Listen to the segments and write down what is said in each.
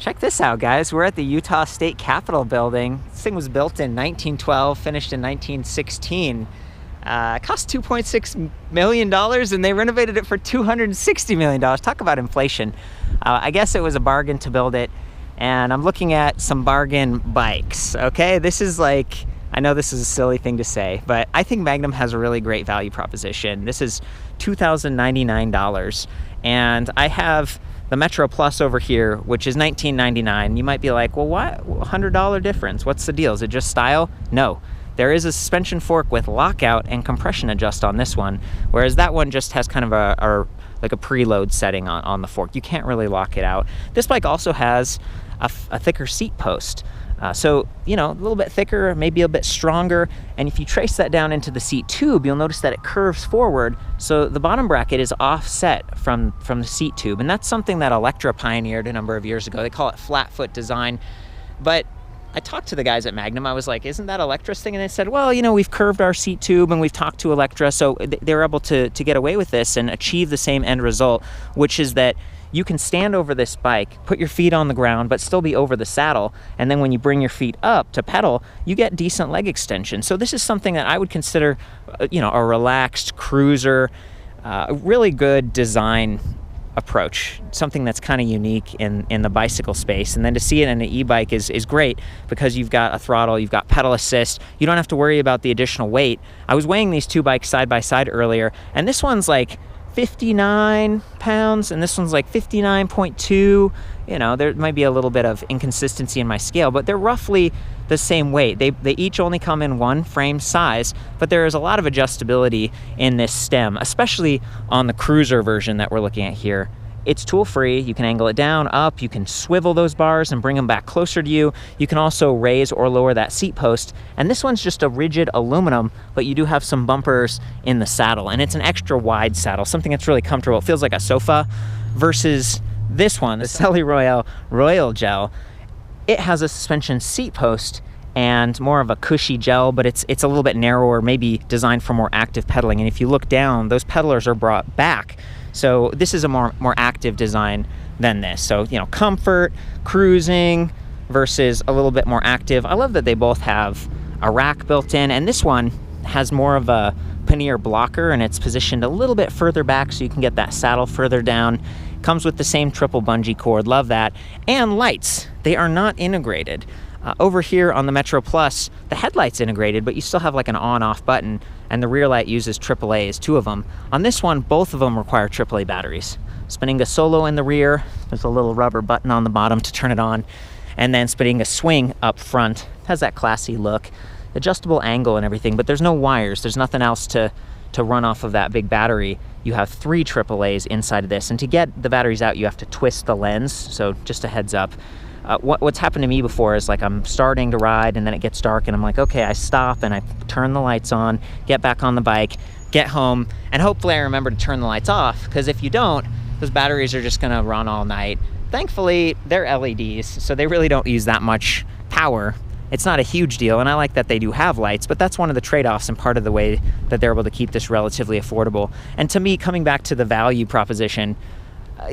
Check this out, guys. We're at the Utah State Capitol building. This thing was built in 1912, finished in 1916. It cost $2.6 million, and they renovated it for $260 million. Talk about inflation. I guess it was a bargain to build it, and I'm looking at some bargain bikes, okay? This is like, I know this is a silly thing to say, but I think Magnum has a really great value proposition. This is $2,099, and I have the Metro Plus over here, which is $19.99. You might be like, well, what? $100 difference. What's the deal? Is it just style? No. There is a suspension fork with lockout and compression adjust on this one, whereas that one just has kind of a preload setting on the fork. You can't really lock it out. This bike also has a thicker seat post. So, you know, a little bit thicker, maybe a bit stronger. And if you trace that down into the seat tube, you'll notice that it curves forward. So the bottom bracket is offset from the seat tube. And that's something that Electra pioneered a number of years ago. They call it flat foot design. But I talked to the guys at Magnum. I was like, isn't that Electra's thing? And they said, well, you know, we've curved our seat tube and we've talked to Electra. So they were able to get away with this and achieve the same end result, which is that you can stand over this bike, put your feet on the ground, but still be over the saddle. And then when you bring your feet up to pedal, you get decent leg extension. So this is something that I would consider, you know, a relaxed cruiser, a really good design approach, something that's kind of unique in the bicycle space. And then to see it in an e-bike is great because you've got a throttle, you've got pedal assist, you don't have to worry about the additional weight. I was weighing these two bikes side by side earlier, and this one's like 59 pounds and this one's like 59.2. You know, there might be a little bit of inconsistency in my scale, but they're roughly the same weight. They each only come in one frame size, but there is a lot of adjustability in this stem, especially on the cruiser version that we're looking at here. It's tool free. You can angle it down, up, you can swivel those bars and bring them back closer to you. You can also raise or lower that seat post. And this one's just a rigid aluminum, but you do have some bumpers in the saddle, and it's an extra wide saddle, something that's really comfortable. It feels like a sofa versus this one, the Celi Royal Gel. It has a suspension seat post and more of a cushy gel, but it's a little bit narrower, maybe designed for more active pedaling. And if you look down, those pedalers are brought back. So this is a more active design than this. So, you know, comfort, cruising versus a little bit more active. I love that they both have a rack built in, and this one has more of a pannier blocker, and it's positioned a little bit further back so you can get that saddle further down. Comes with the same triple bungee cord, love that. And lights, they are not integrated. Over here on the Metro Plus, the headlight's integrated, but you still have like an on-off button, and the rear light uses AAA's, two of them. On this one, both of them require AAA batteries. Spinning solo in the rear, there's a little rubber button on the bottom to turn it on, and then spinning swing up front. Has that classy look, adjustable angle and everything, but there's no wires, there's nothing else to run off of that big battery. You have 3 AAA's inside of this, and to get the batteries out, you have to twist the lens, so just a heads up. What's happened to me before is like I'm starting to ride and then it gets dark and I'm like, okay, I stop and I turn the lights on, get back on the bike, get home, and hopefully I remember to turn the lights off, because if you don't, those batteries are just gonna run all night. Thankfully, they're LEDs, so they really don't use that much power. It's not a huge deal, and I like that they do have lights, but that's one of the trade-offs and part of the way that they're able to keep this relatively affordable. And to me, coming back to the value proposition,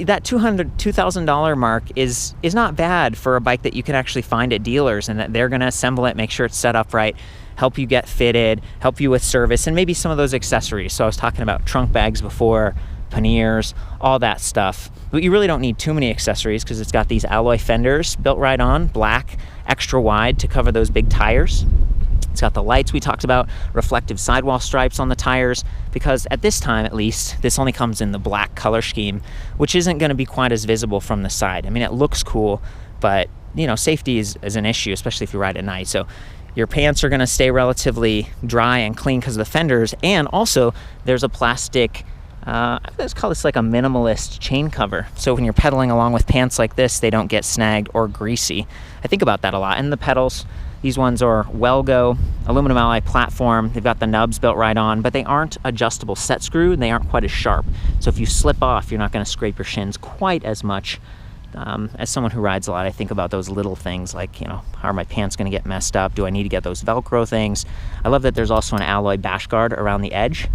that $2,000 mark is not bad for a bike that you can actually find at dealers, and that they're going to assemble it, make sure it's set up right, help you get fitted, help you with service, and maybe some of those accessories. So I was talking about trunk bags before, panniers, all that stuff. But you really don't need too many accessories because it's got these alloy fenders built right on, black, extra wide to cover those big tires. It's got the lights we talked about, reflective sidewall stripes on the tires, because at this time, at least, this only comes in the black color scheme, which isn't going to be quite as visible from the side. I mean, it looks cool, but, you know, safety is an issue, especially if you ride at night. So your pants are going to stay relatively dry and clean because of the fenders, and also there's a plastic, let's call this like a minimalist chain cover. So when you're pedaling along with pants like this, they don't get snagged or greasy. I think about that a lot. And the pedals, these ones are Welgo aluminum alloy platform. They've got the nubs built right on, but they aren't adjustable set screw, and they aren't quite as sharp. So if you slip off, you're not going to scrape your shins quite as much. As someone who rides a lot, I think about those little things like, you know, how are my pants going to get messed up? Do I need to get those Velcro things? I love that there's also an alloy bash guard around the edge.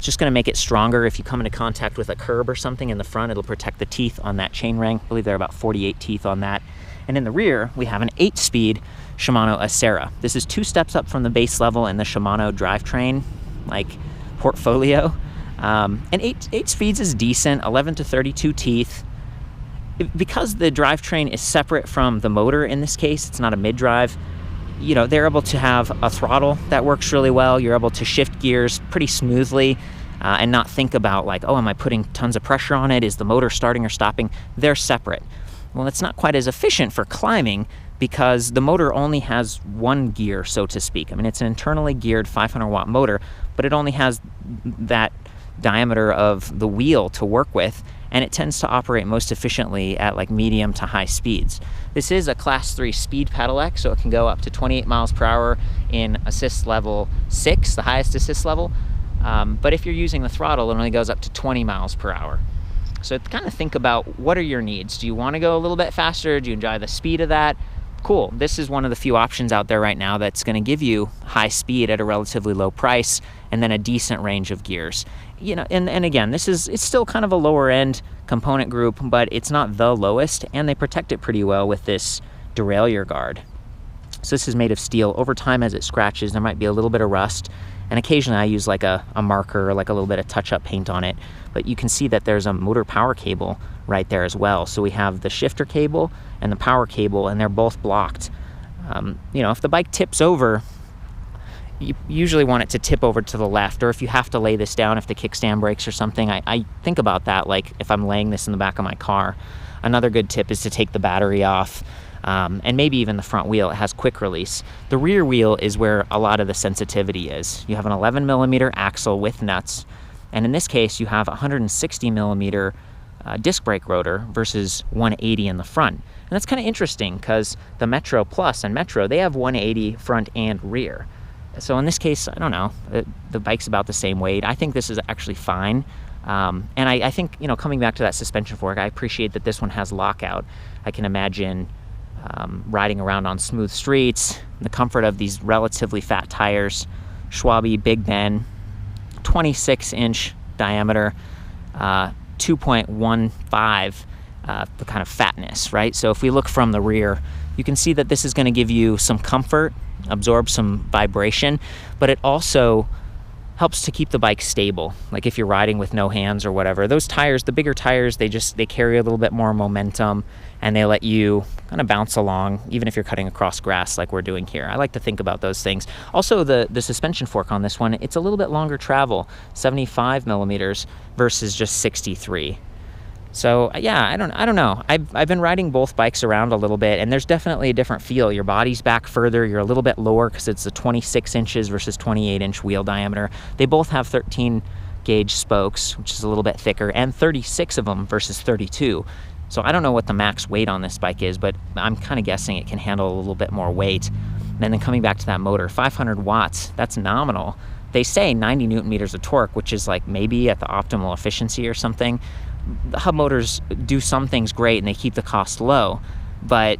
It's just going to make it stronger. If you come into contact with a curb or something in the front, it'll protect the teeth on that chainring. I believe there are about 48 teeth on that. And in the rear, we have an 8-speed Shimano Acera. This is 2 steps up from the base level in the Shimano Drivetrain portfolio. And 8 speeds is decent, 11 to 32 teeth. Because the drivetrain is separate from the motor in this case, it's not a mid-drive, they're able to have a throttle that works really well. You're able to shift gears pretty smoothly and not think about am I putting tons of pressure on it? Is the motor starting or stopping? They're separate. Well, it's not quite as efficient for climbing because the motor only has one gear, so to speak. I mean, it's an internally geared 500-watt motor, but it only has that diameter of the wheel to work with, and it tends to operate most efficiently at medium to high speeds. This is a Class 3 speed pedelec, so it can go up to 28 miles per hour in assist level 6, the highest assist level. But if you're using the throttle, it only goes up to 20 miles per hour. So kind of think about, what are your needs? Do you want to go a little bit faster? Do you enjoy the speed of that? Cool. This is one of the few options out there right now that's going to give you high speed at a relatively low price and then a decent range of gears. And again, it's still kind of a lower end component group, but it's not the lowest, and they protect it pretty well with this derailleur guard. So this is made of steel. Over time, as it scratches, there might be a little bit of rust, and occasionally I use a marker or a little bit of touch-up paint on it. But you can see that there's a motor power cable right there as well. So we have the shifter cable and the power cable, and they're both blocked. If the bike tips over, you usually want it to tip over to the left, or if you have to lay this down, if the kickstand breaks or something, I think about that if I'm laying this in the back of my car. Another good tip is to take the battery off, and maybe even the front wheel. It has quick release. The rear wheel is where a lot of the sensitivity is. You have an 11 millimeter axle with nuts, and in this case you have 160 millimeter disc brake rotor versus 180 in the front. And that's kind of interesting because the Metro Plus and Metro, they have 180 front and rear. So in this case, I don't know, the bike's about the same weight. I think this is actually fine. And I think, coming back to that suspension fork, I appreciate that this one has lockout. I can imagine riding around on smooth streets, the comfort of these relatively fat tires, Schwalbe Big Ben, 26-inch diameter, 2.15, the kind of fatness, right? So if we look from the rear, you can see that this is going to give you some comfort, absorb some vibration, but it also helps to keep the bike stable. If you're riding with no hands or whatever, those tires, the bigger tires, they carry a little bit more momentum, and they let you kind of bounce along, even if you're cutting across grass like we're doing here. I like to think about those things. Also, the suspension fork on this one, it's a little bit longer travel, 75 millimeters versus just 63. So yeah, I don't know. I've been riding both bikes around a little bit, and there's definitely a different feel. Your body's back further. You're a little bit lower because it's a 26 inches versus 28-inch wheel diameter. They both have 13 gauge spokes, which is a little bit thicker, and 36 of them versus 32. So I don't know what the max weight on this bike is, but I'm kind of guessing it can handle a little bit more weight. And then coming back to that motor, 500 watts, that's nominal. They say 90 newton meters of torque, which is maybe at the optimal efficiency or something. The hub motors do some things great and they keep the cost low, but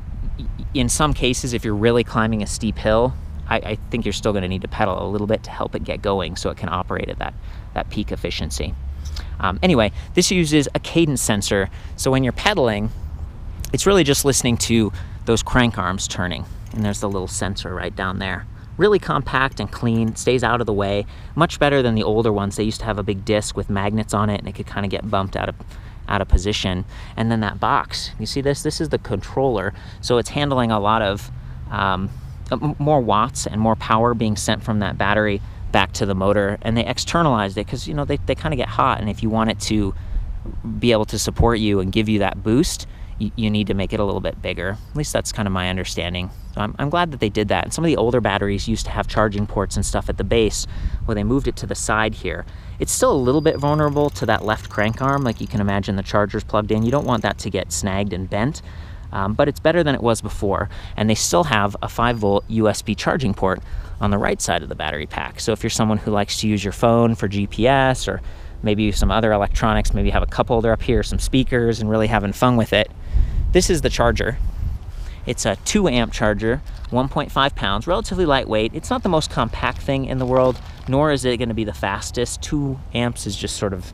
in some cases, if you're really climbing a steep hill, I think you're still going to need to pedal a little bit to help it get going so it can operate at that peak efficiency. Anyway, this uses a cadence sensor, so when you're pedaling, it's really just listening to those crank arms turning, and there's the little sensor right down there. Really compact and clean, stays out of the way, much better than the older ones. They used to have a big disc with magnets on it, and it could kind of get bumped out of position. And then that box, you see this is the controller, so it's handling a lot of more watts and more power being sent from that battery back to the motor. And they externalized it because they kind of get hot, and if you want it to be able to support you and give you that boost, you need to make it a little bit bigger. At least that's kind of my understanding. So I'm glad that they did that. And some of the older batteries used to have charging ports and stuff at the base, where they moved it to the side here. It's still a little bit vulnerable to that left crank arm. You can imagine the charger's plugged in. You don't want that to get snagged and bent, but it's better than it was before. And they still have a 5-volt USB charging port on the right side of the battery pack. So if you're someone who likes to use your phone for GPS, or maybe some other electronics, maybe have a cup holder up here, some speakers, and really having fun with it, this is the charger. It's a 2 amp charger, 1.5 pounds, relatively lightweight. It's not the most compact thing in the world, nor is it going to be the fastest. 2 amps is just sort of,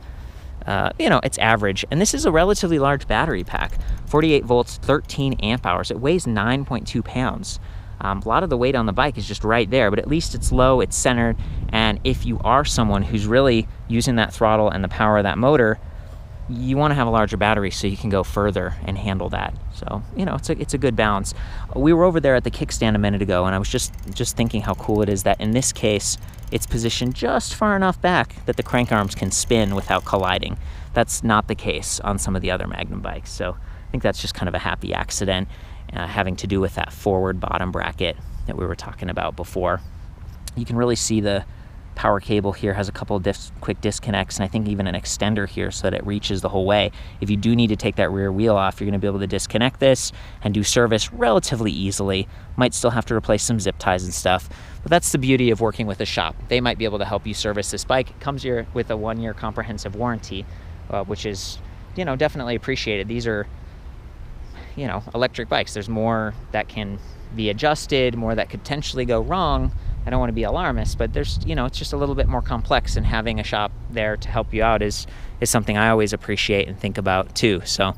it's average. And this is a relatively large battery pack, 48 volts, 13 amp hours. It weighs 9.2 pounds. A lot of the weight on the bike is just right there, but at least it's low, it's centered, and if you are someone who's really using that throttle and the power of that motor, you want to have a larger battery so you can go further and handle that. So, it's a good balance. We were over there at the Kickstand a minute ago, and I was just thinking how cool it is that in this case, it's positioned just far enough back that the crank arms can spin without colliding. That's not the case on some of the other Magnum bikes, so I think that's just kind of a happy accident. Having to do with that forward bottom bracket that we were talking about before. You can really see the power cable here has a couple of quick disconnects, and I think even an extender here so that it reaches the whole way. If you do need to take that rear wheel off, you're going to be able to disconnect this and do service relatively easily. Might still have to replace some zip ties and stuff, but that's the beauty of working with a shop. They might be able to help you service this bike. It comes here with a 1-year comprehensive warranty, which is, definitely appreciated. These are electric bikes. There's more that can be adjusted, more that could potentially go wrong. I don't want to be alarmist, but there's, it's just a little bit more complex, and having a shop there to help you out is something I always appreciate and think about too. So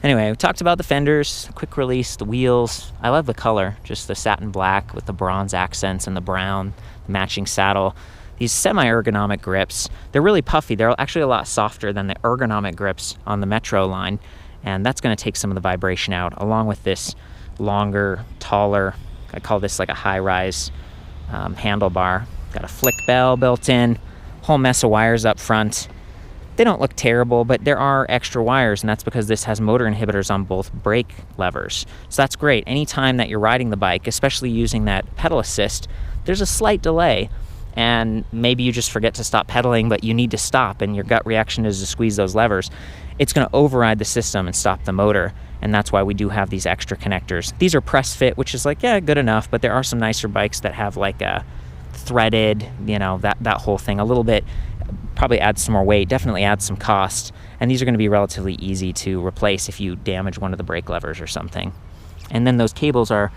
anyway, we talked about the fenders, quick release, the wheels. I love the color, just the satin black with the bronze accents and the brown, the matching saddle. These semi-ergonomic grips, they're really puffy. They're actually a lot softer than the ergonomic grips on the Metro line. And that's going to take some of the vibration out, along with this longer, taller, I call this like a high-rise handlebar. Got a flick bell built in, whole mess of wires up front. They don't look terrible, but there are extra wires, and that's because this has motor inhibitors on both brake levers. So that's great. Anytime that you're riding the bike, especially using that pedal assist, there's a slight delay, and maybe you just forget to stop pedaling, but you need to stop, and your gut reaction is to squeeze those levers. It's going to override the system and stop the motor, and that's why we do have these extra connectors. These are press fit, which is like, yeah, good enough, but there are some nicer bikes that have like a threaded, that whole thing. A little bit, probably adds some more weight, definitely adds some cost, and these are going to be relatively easy to replace if you damage one of the brake levers or something. And then those cables are,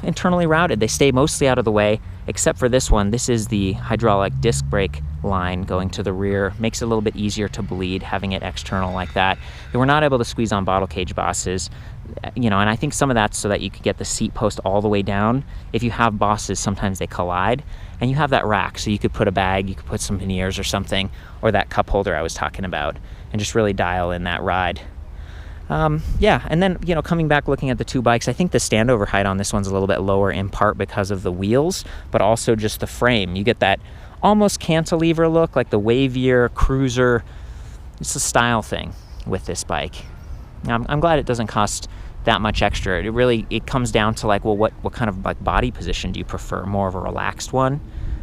internally routed. They stay mostly out of the way, except for this one. This is the hydraulic disc brake line going to the rear. Makes it a little bit easier to bleed, having it external like that. They were not able to squeeze on bottle cage bosses, and I think some of that's so that you could get the seat post all the way down. If you have bosses, sometimes they collide, and you have that rack, so you could put a bag, you could put some veneers or something, or that cup holder I was talking about, and just really dial in that ride. And then, coming back looking at the two bikes, I think the standover height on this one's a little bit lower, in part because of the wheels, but also just the frame. You get that almost cantilever look, like the wavier Cruiser. It's a style thing with this bike. I'm glad it doesn't cost that much extra. It comes down to like, well, what kind of like body position do you prefer? More of a relaxed one?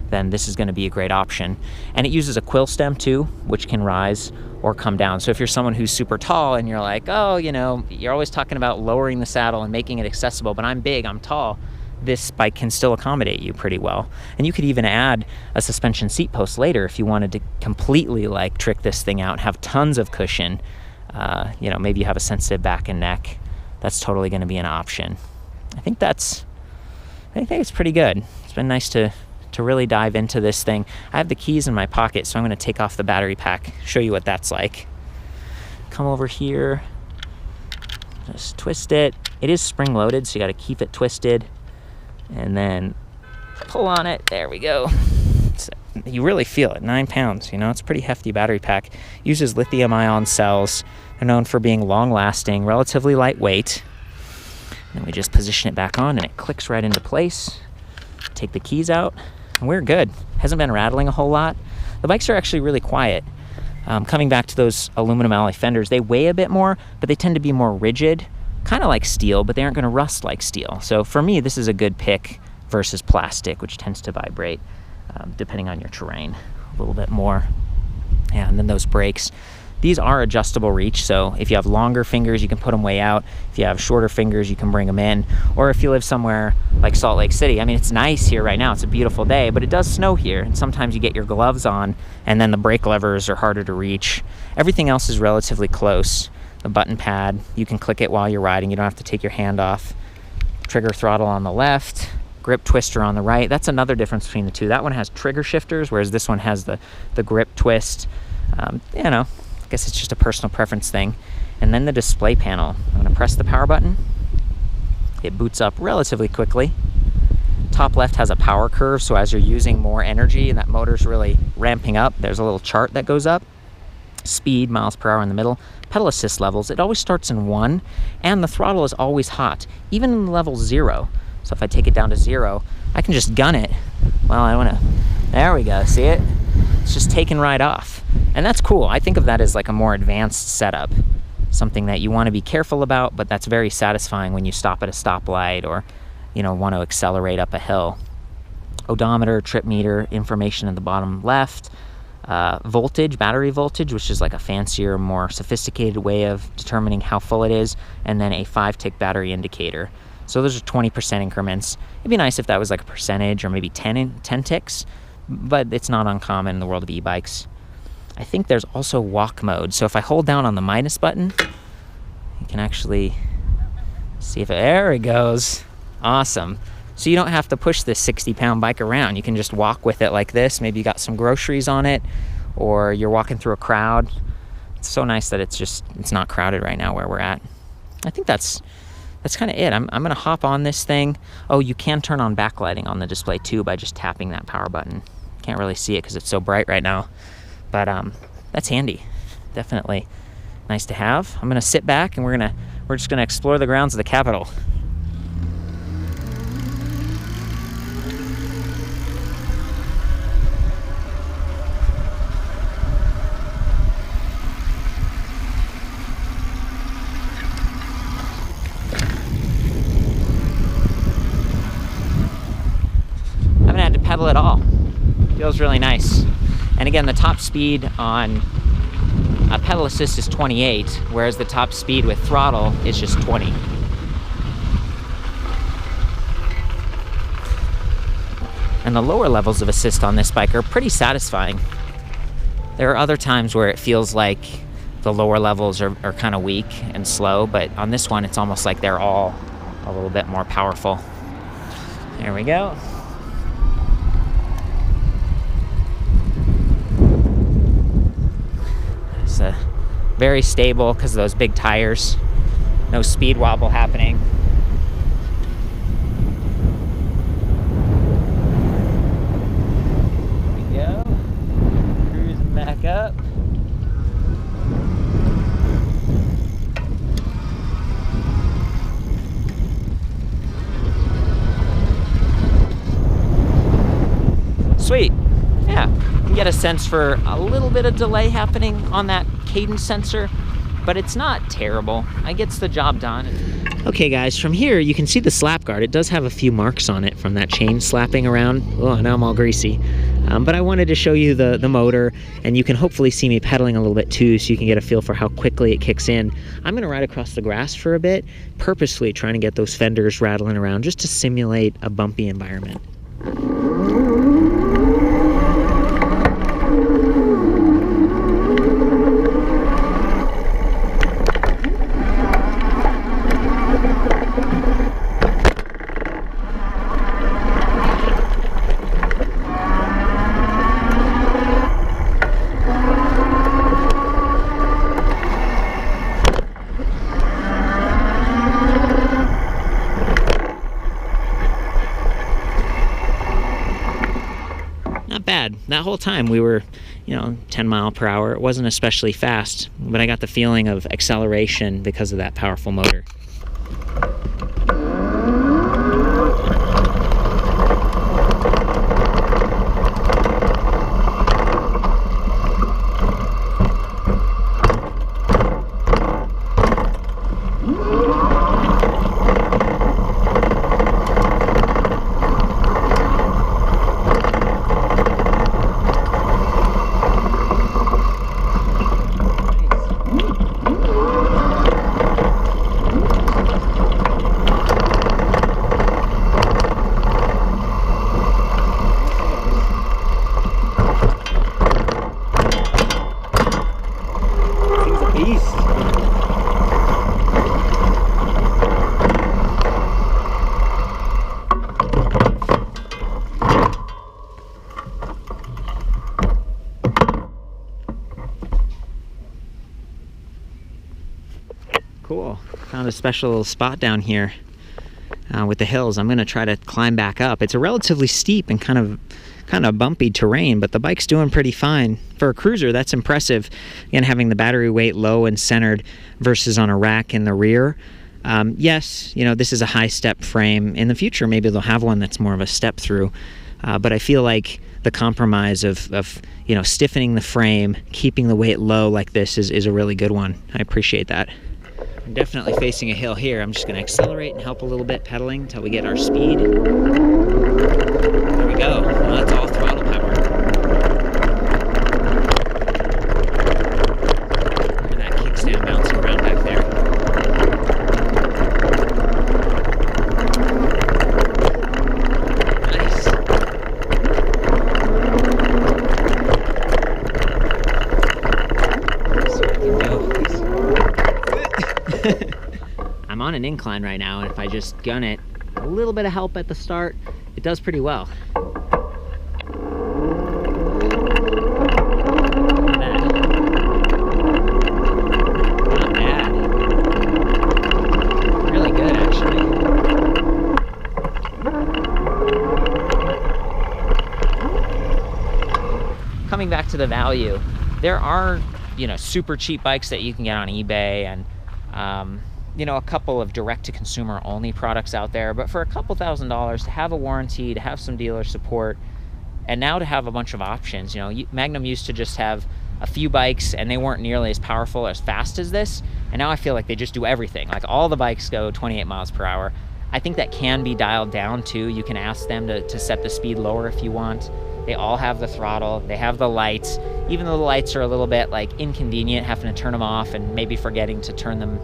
Then this is going to be a great option. And it uses a quill stem too, which can rise or come down. So if you're someone who's super tall and you're like, oh, you're always talking about lowering the saddle and making it accessible, but I'm big, I'm tall, this bike can still accommodate you pretty well. And you could even add a suspension seat post later if you wanted to completely like trick this thing out, have tons of cushion. Maybe you have a sensitive back and neck. That's totally going to be an option. I think it's pretty good. It's been nice to really dive into this thing. I have the keys in my pocket, so I'm going to take off the battery pack, show you what that's like. Come over here, just twist it. It is spring loaded, so you got to keep it twisted, and then pull on it. There we go. You really feel it. 9 pounds. It's a pretty hefty battery pack. Uses lithium-ion cells. They're known for being long-lasting, relatively lightweight. And then we just position it back on, and it clicks right into place. Take the keys out, and we're good. Hasn't been rattling a whole lot. The bikes are actually really quiet. Coming back to those aluminum alloy fenders, they weigh a bit more, but they tend to be more rigid, kind of like steel, but they aren't going to rust like steel. So for me, this is a good pick versus plastic, which tends to vibrate depending on your terrain a little bit more. Yeah, and then those brakes. These are adjustable reach, so if you have longer fingers, you can put them way out. If you have shorter fingers, you can bring them in. Or if you live somewhere like Salt Lake City, it's nice here right now. It's a beautiful day, but it does snow here, and sometimes you get your gloves on, and then the brake levers are harder to reach. Everything else is relatively close. The button pad, you can click it while you're riding. You don't have to take your hand off. trigger throttle on the left, grip twister on the right. That's another difference between the two. That one has trigger shifters, whereas this one has the grip twist. You know, I guess it's just a personal preference thing. And then the display panel. I'm going to press the power button. It boots up relatively quickly. Top left has a power curve, so as you're using more energy and that motor's really ramping up, there's a little chart that goes up. Speed, miles per hour in the middle. Pedal assist levels, it always starts in 1, and the throttle is always hot, even in level 0. So if I take it down to 0, I can just gun it. Well, I want to, there we go, see it? It's just taken right off. And that's cool. I think of that as like a more advanced setup. Something that you want to be careful about, but that's very satisfying when you stop at a stoplight or, you know, want to accelerate up a hill. Odometer, trip meter, information in the bottom left. Voltage, battery voltage, which is like a fancier, more sophisticated way of determining how full it is, and then a 5-tick battery indicator. So those are 20% increments. It'd be nice if that was like a percentage or maybe 10 ticks, but it's not uncommon in the world of e-bikes. I think there's also walk mode. So if I hold down on the minus button, you can actually see if there it goes. Awesome. So you don't have to push this 60-pound bike around. You can just walk with it like this. Maybe you got some groceries on it, or you're walking through a crowd. It's so nice that it's not crowded right now where we're at. I think that's kind of it. I'm going to hop on this thing. Oh, you can turn on backlighting on the display too by just tapping that power button. Can't really see it because it's so bright right now. But that's handy. Definitely nice to have. I'm going to sit back and we're just going to explore the grounds of the Capitol. Pedal at all. Feels really nice. And again, the top speed on pedal assist is 28, whereas the top speed with throttle is just 20. And the lower levels of assist on this bike are pretty satisfying. There are other times where it feels like the lower levels are kind of weak and slow, but on this one it's almost like they're all a little bit more powerful. There we go. Very stable because of those big tires. No speed wobble happening. There we go. Cruising back up. Sweet. Yeah, you can get a sense for a little bit of delay happening on that Cadence Sensor, but it's not terrible. It gets the job done. Okay guys, from here you can see the slap guard. It does have a few marks on it from that chain slapping around. Oh, now I'm all greasy. But I wanted to show you the motor, and you can hopefully see me pedaling a little bit too, so you can get a feel for how quickly it kicks in. I'm gonna ride across the grass for a bit, purposely trying to get those fenders rattling around just to simulate a bumpy environment. Bad. That whole time we were, 10 mile per hour. It wasn't especially fast, but I got the feeling of acceleration because of that powerful motor. Found a special little spot down here with the hills. I'm gonna try to climb back up. It's a relatively steep and kind of bumpy terrain, but the bike's doing pretty fine. For a cruiser, that's impressive. Again, having the battery weight low and centered versus on a rack in the rear. Yes, you know, this is a high step frame. In the future, maybe they'll have one that's more of a step through. But I feel like the compromise of you know, stiffening the frame, keeping the weight low like this is a really good one. I appreciate that. I'm definitely facing a hill here. I'm just going to accelerate and help a little bit pedaling until we get our speed. There we go. Now that's all throttle power. Look at that kickstand bouncing around back there. I'm on an incline right now, and if I just gun it, a little bit of help at the start, it does pretty well. Look at that. Not bad. Really good, actually. Coming back to the value, there are, you know, super cheap bikes that you can get on eBay, and you know, a couple of direct-to-consumer only products out there, but for a couple $1,000s to have a warranty, to have some dealer support, and now to have a bunch of options. You know, Magnum used to just have a few bikes and they weren't nearly as powerful or as fast as this, and now I feel like they just do everything. Like, all the bikes go 28 miles per hour. I think that can be dialed down too. You can ask them to set the speed lower if you want. They all have the throttle, they have the lights, even though the lights are a little bit like inconvenient, having to turn them off and maybe forgetting to turn them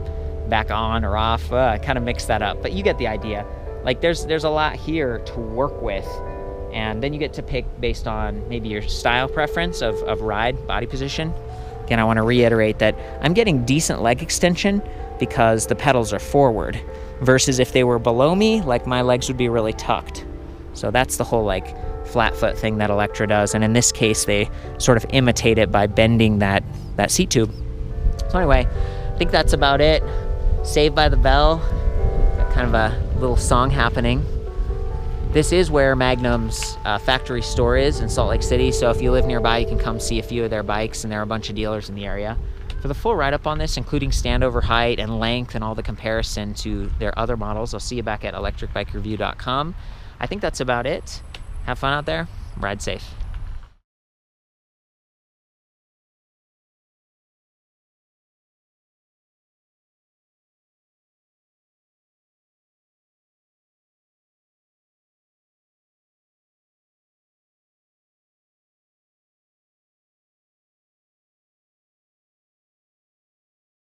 back on or off. I kind of mix that up, but you get the idea. Like, there's a lot here to work with, and then you get to pick based on maybe your style preference of ride, body position. Again, I want to reiterate that I'm getting decent leg extension because the pedals are forward, versus if they were below me, like, my legs would be really tucked. So that's the whole like flat foot thing that Electra does, and in this case they sort of imitate it by bending that seat tube. So anyway, I think that's about it. Saved by the Bell, got kind of a little song happening. This is where Magnum's factory store is in Salt Lake City, so if you live nearby, you can come see a few of their bikes, and there are a bunch of dealers in the area. For the full write-up on this, including standover height and length and all the comparison to their other models, I'll see you back at ElectricBikeReview.com. I think that's about it. Have fun out there. Ride safe.